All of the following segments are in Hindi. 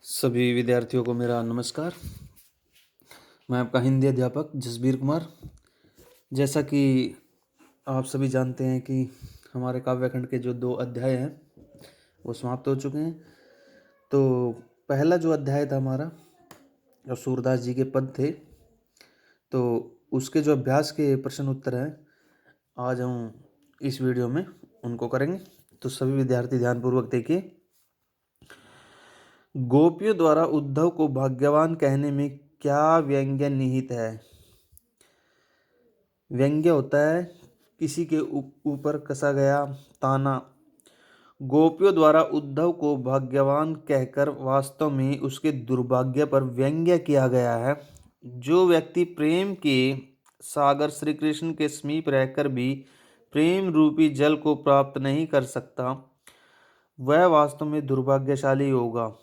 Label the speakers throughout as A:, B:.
A: सभी विद्यार्थियों को मेरा नमस्कार। मैं आपका हिंदी अध्यापक जसबीर कुमार। जैसा कि आप सभी जानते हैं कि हमारे काव्यखंड के जो 2 अध्याय हैं वो समाप्त हो चुके हैं। तो पहला जो अध्याय था हमारा और सूरदास जी के पद थे, तो उसके जो अभ्यास के प्रश्न उत्तर हैं आज हम इस वीडियो में उनको करेंगे। तो सभी विद्यार्थी ध्यानपूर्वक देखिए। गोपियों द्वारा उद्धव को भाग्यवान कहने में क्या व्यंग्य निहित है? व्यंग्य होता है किसी के ऊपर कसा गया ताना। गोपियों द्वारा उद्धव को भाग्यवान कहकर वास्तव में उसके दुर्भाग्य पर व्यंग्य किया गया है। जो व्यक्ति प्रेम के सागर श्री कृष्ण के समीप रहकर भी प्रेम रूपी जल को प्राप्त नहीं कर सकता, वह वास्तव में दुर्भाग्यशाली होगा।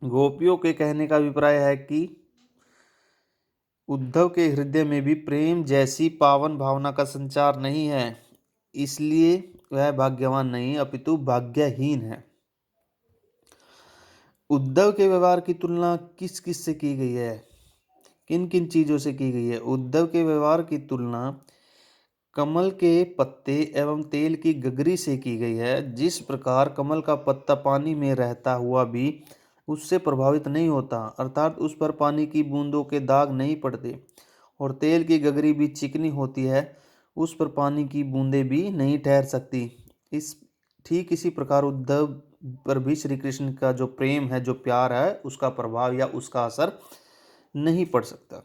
A: गोपियों के कहने का अभिप्राय है कि उद्धव के हृदय में भी प्रेम जैसी पावन भावना का संचार नहीं है, इसलिए वह भाग्यवान नहीं अपितु भाग्यहीन है। उद्धव के व्यवहार की तुलना किस किस से की गई है? किन किन चीजों से की गई है? उद्धव के व्यवहार की तुलना कमल के पत्ते एवं तेल की गगरी से की गई है। जिस प्रकार कमल का पत्ता पानी में रहता हुआ भी उससे प्रभावित नहीं होता, अर्थात उस पर पानी की बूंदों के दाग नहीं पड़ते, और तेल की गगरी भी चिकनी होती है, उस पर पानी की बूंदें भी नहीं ठहर सकती। ठीक इसी प्रकार उद्धव पर भी श्री कृष्ण का जो प्रेम है, जो प्यार है, उसका प्रभाव या उसका असर नहीं पड़ सकता।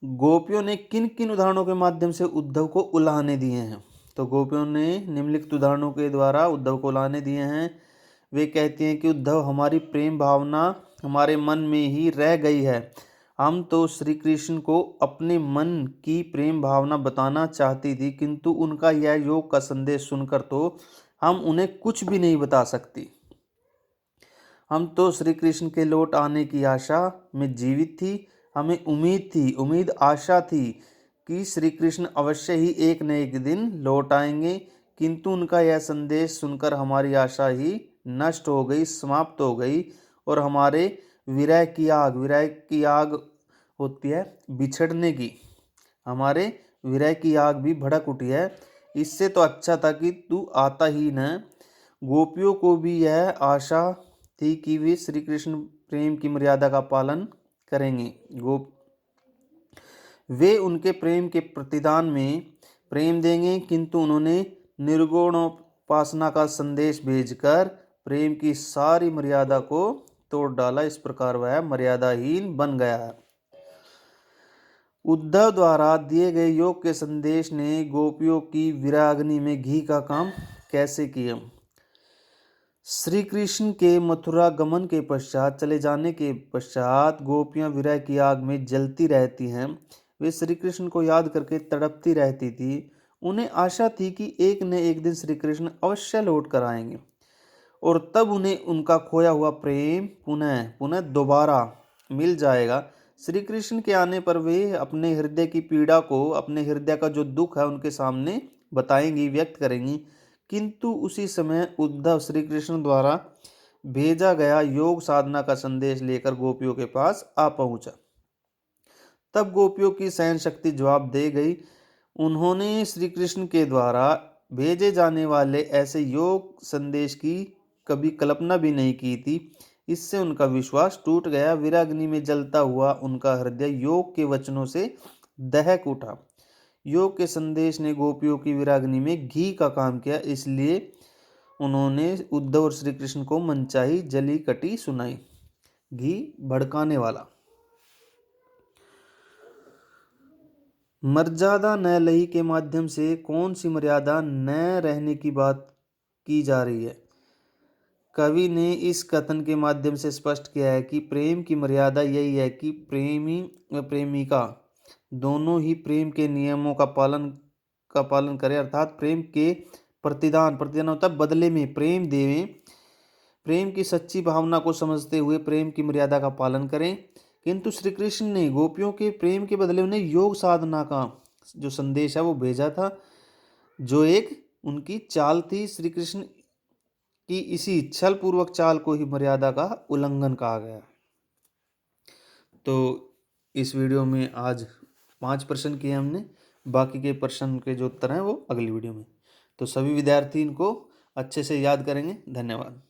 A: गोपियों ने किन किन उदाहरणों के माध्यम से उद्धव को उलाहने दिए हैं? तो गोपियों ने निम्नलिखित उदाहरणों के द्वारा उद्धव को उलाहने दिए हैं। वे कहती हैं कि उद्धव, हमारी प्रेम भावना हमारे मन में ही रह गई है। हम तो श्री कृष्ण को अपने मन की प्रेम भावना बताना चाहती थी, किंतु उनका यह योग का संदेश सुनकर तो हम उन्हें कुछ भी नहीं बता सकती। हम तो श्री कृष्ण के लौट आने की आशा में जीवित थी। हमें उम्मीद आशा थी कि श्री कृष्ण अवश्य ही एक न एक दिन लौट आएंगे, किंतु उनका यह संदेश सुनकर हमारी आशा ही नष्ट हो गई, समाप्त हो गई, और हमारे विरह की आग होती है बिछड़ने की, हमारे विरह की आग भी भड़क उठी है। इससे तो अच्छा था कि तू आता ही न। गोपियों को भी यह आशा थी कि वे श्री कृष्ण प्रेम की मर्यादा का पालन करेंगे। वे उनके प्रेम के प्रतिदान में प्रेम देंगे, किंतु उन्होंने निर्गुणोपासना का संदेश भेजकर प्रेम की सारी मर्यादा को तोड़ डाला। इस प्रकार वह मर्यादाहीन बन गया। उद्धव द्वारा दिए गए योग के संदेश ने गोपियों की विराग्नि में घी का काम कैसे किया? श्री कृष्ण के मथुरा गमन के पश्चात, चले जाने के पश्चात गोपियां विरह की आग में जलती रहती हैं। वे श्री कृष्ण को याद करके तड़पती रहती थी। उन्हें आशा थी कि एक न एक दिन श्री कृष्ण अवश्य लौट कर आएंगे, और तब उन्हें उनका खोया हुआ प्रेम पुनः दोबारा मिल जाएगा। श्री कृष्ण के आने पर वे अपने हृदय की पीड़ा को, अपने हृदय का जो दुख है, उनके सामने बताएंगी, व्यक्त करेंगी। किंतु उसी समय उद्धव श्री कृष्ण द्वारा भेजा गया योग साधना का संदेश लेकर गोपियों के पास आ पहुंचा। तब गोपियों की सहन शक्ति जवाब दे गई। उन्होंने श्री कृष्ण के द्वारा भेजे जाने वाले ऐसे योग संदेश की कभी कल्पना भी नहीं की थी। इससे उनका विश्वास टूट गया। विराग्नि में जलता हुआ उनका हृदय योग के वचनों से दहक उठा। योग के संदेश ने गोपियों की विराग्नि में घी का काम किया, इसलिए उन्होंने उद्धव और श्री कृष्ण को मनचाही जली कटी सुनाई। घी भड़काने वाला। मर्यादा न लही के माध्यम से कौन सी मर्यादा न रहने की बात की जा रही है? कवि ने इस कथन के माध्यम से स्पष्ट किया है कि प्रेम की मर्यादा यही है कि प्रेमी व प्रेमिका दोनों ही प्रेम के नियमों का पालन करें, अर्थात प्रेम के प्रतिदान होता है बदले में प्रेम देवें। प्रेम की सच्ची भावना को समझते हुए प्रेम की मर्यादा का पालन करें। किंतु श्री कृष्ण ने गोपियों के प्रेम के बदले उन्हें योग साधना का जो संदेश है वो भेजा था, जो एक उनकी चाल थी। श्री कृष्ण कि इसी छलपूर्वक चाल को ही मर्यादा का उल्लंघन कहा गया। तो इस वीडियो में आज 5 प्रश्न किए हमने, बाकी के प्रश्न के जो उत्तर हैं वो अगली वीडियो में। तो सभी विद्यार्थी इनको अच्छे से याद करेंगे। धन्यवाद।